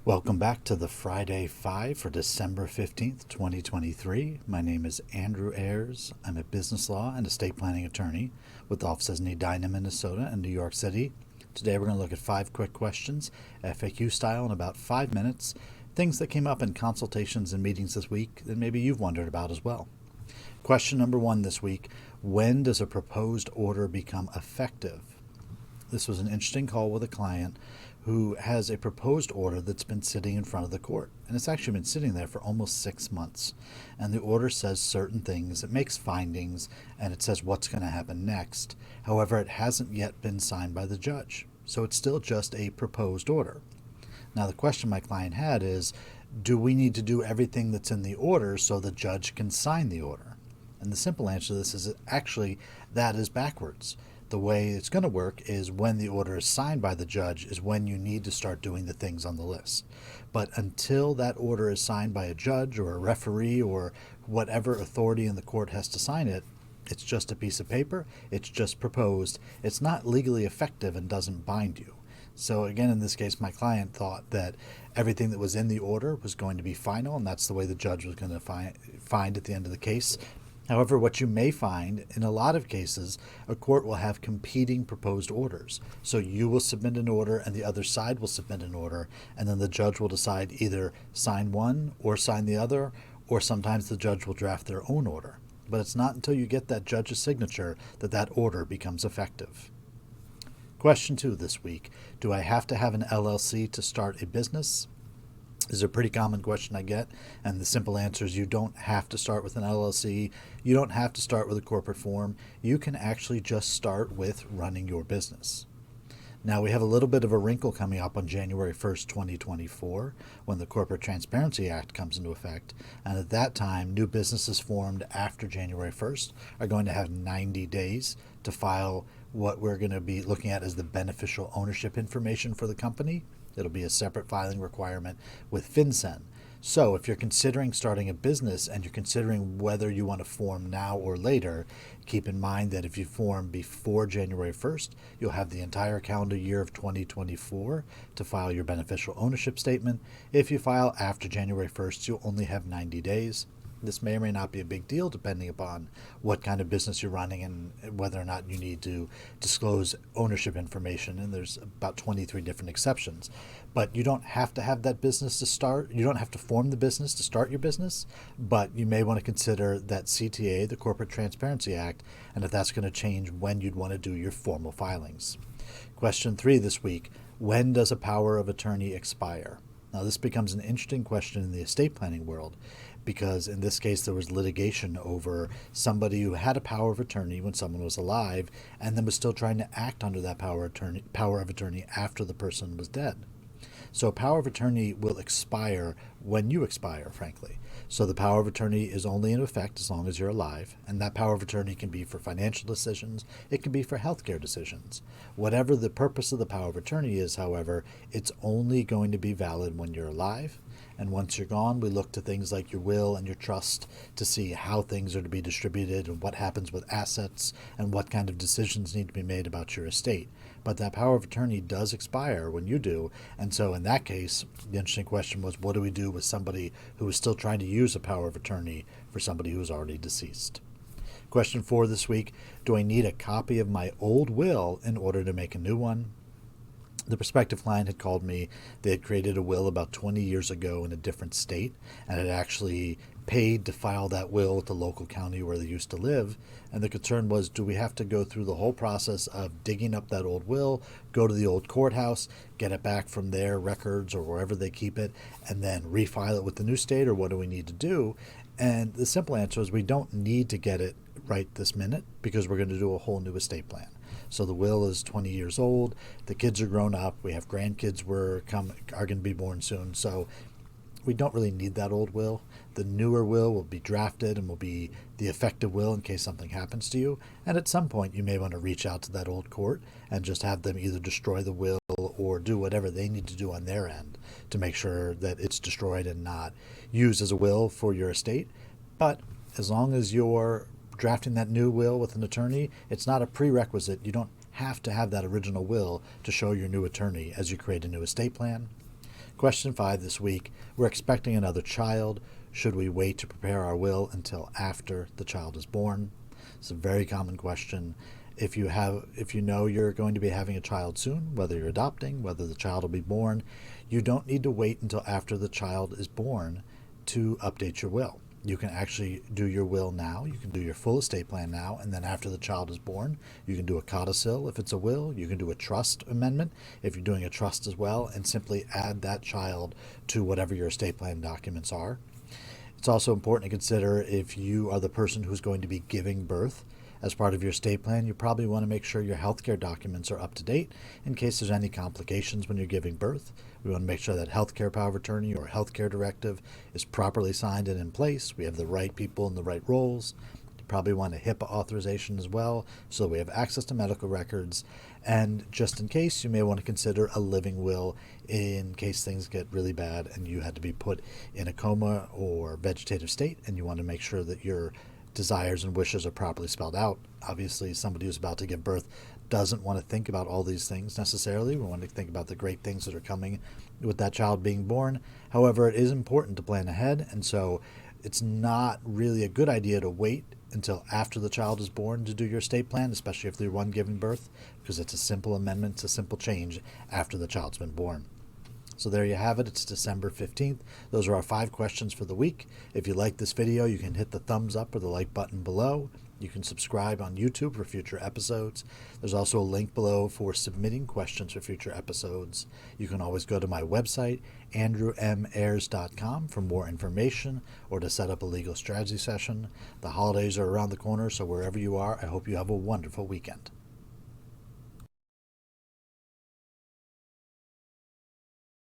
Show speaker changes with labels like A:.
A: Welcome back to the Friday 5 for December 15th, 2023. My name is Andrew Ayers. I'm a business law and estate planning attorney with offices in Edina, Minnesota and New York City. Today we're going to look at 5 quick questions, FAQ style, in about 5 minutes, things that came up in consultations and meetings this week that maybe you've wondered about as well. Question number 1 this week: when does a proposed order become effective? This was an interesting call with a client who has a proposed order that's been sitting in front of the court. And it's actually been sitting there for almost 6 months. And the order says certain things, it makes findings, and it says what's going to happen next. However, it hasn't yet been signed by the judge. So it's still just a proposed order. Now, the question my client had is, do we need to do everything that's in the order so the judge can sign the order? And the simple answer to this is actually that is backwards. The way it's going to work is when the order is signed by the judge is when you need to start doing the things on the list. But until that order is signed by a judge or a referee or whatever authority in the court has to sign it, it's just a piece of paper, it's just proposed, it's not legally effective and doesn't bind you. So again, in this case, my client thought that everything that was in the order was going to be final, and that's the way the judge was going to find at the end of the case. However, what you may find in a lot of cases, a court will have competing proposed orders. So you will submit an order and the other side will submit an order, and then the judge will decide either sign one or sign the other, or sometimes the judge will draft their own order. But it's not until you get that judge's signature that that order becomes effective. Question 2 this week: do I have to have an LLC to start a business? This is a pretty common question I get, and the simple answer is you don't have to start with an LLC. You don't have to start with a corporate form. You can actually just start with running your business. Now, we have a little bit of a wrinkle coming up on January 1st, 2024, when the Corporate Transparency Act comes into effect, and at that time, new businesses formed after January 1st are going to have 90 days to file what we're going to be looking at as the beneficial ownership information for the company. It'll be a separate filing requirement with FinCEN. So if you're considering starting a business and you're considering whether you want to form now or later, keep in mind that if you form before January 1st, you'll have the entire calendar year of 2024 to file your beneficial ownership statement. If you file after January 1st, you'll only have 90 days. This may or may not be a big deal depending upon what kind of business you're running and whether or not you need to disclose ownership information. And there's about 23 different exceptions. But you don't have to have that business to start. You don't have to form the business to start your business. But you may want to consider that CTA, the Corporate Transparency Act, and if that's going to change when you'd want to do your formal filings. Question 3 this week: when does a power of attorney expire? Now, this becomes an interesting question in the estate planning world, because in this case there was litigation over somebody who had a power of attorney when someone was alive and then was still trying to act under that power of attorney after the person was dead. So power of attorney will expire when you expire, frankly. So the power of attorney is only in effect as long as you're alive, and that power of attorney can be for financial decisions, it can be for healthcare decisions. Whatever the purpose of the power of attorney is, however, it's only going to be valid when you're alive. And once you're gone, we look to things like your will and your trust to see how things are to be distributed and what happens with assets and what kind of decisions need to be made about your estate. But that power of attorney does expire when you do. And so in that case, the interesting question was, what do we do with somebody who is still trying to use a power of attorney for somebody who is already deceased? Question 4 this week: do I need a copy of my old will in order to make a new one? The prospective client had called me. They had created a will about 20 years ago in a different state and had actually paid to file that will with the local county where they used to live. And the concern was, do we have to go through the whole process of digging up that old will, go to the old courthouse, get it back from their records or wherever they keep it, and then refile it with the new state, or what do we need to do? And the simple answer is we don't need to get it right this minute because we're going to do a whole new estate plan. So the will is 20 years old. The kids are grown up. We have grandkids are going to be born soon. So we don't really need that old will. The newer will be drafted and will be the effective will in case something happens to you. And at some point, you may want to reach out to that old court and just have them either destroy the will or do whatever they need to do on their end to make sure that it's destroyed and not used as a will for your estate. But as long as you're drafting that new will with an attorney, it's not a prerequisite. You don't have to have that original will to show your new attorney as you create a new estate plan. Question 5 this week. We're expecting another child. Should we wait to prepare our will until after the child is born? It's a very common question. If you know you're going to be having a child soon, whether you're adopting, whether the child will be born, you don't need to wait until after the child is born to update your will. You can actually do your will now. You can do your full estate plan now, and then after the child is born, you can do a codicil if it's a will. You can do a trust amendment if you're doing a trust as well, and simply add that child to whatever your estate plan documents are. It's also important to consider if you are the person who's going to be giving birth. As part of your estate plan, you probably want to make sure your healthcare documents are up to date in case there's any complications when you're giving birth. We want to make sure that healthcare power of attorney or healthcare directive is properly signed and in place. We have the right people in the right roles. You probably want a HIPAA authorization as well, so we have access to medical records. And just in case, you may want to consider a living will in case things get really bad and you had to be put in a coma or vegetative state, and you want to make sure that your desires and wishes are properly spelled out. Obviously, somebody who's about to give birth doesn't want to think about all these things necessarily. We want to think about the great things that are coming with that child being born. However, it is important to plan ahead, and so it's not really a good idea to wait until after the child is born to do your estate plan, especially if they're one giving birth, because it's a simple amendment, it's a simple change after the child's been born. So there you have it. It's December 15th. Those are our 5 questions for the week. If you like this video, you can hit the thumbs up or the like button below. You can subscribe on YouTube for future episodes. There's also a link below for submitting questions for future episodes. You can always go to my website, andrewmayers.com, for more information or to set up a legal strategy session. The holidays are around the corner, so wherever you are, I hope you have a wonderful weekend.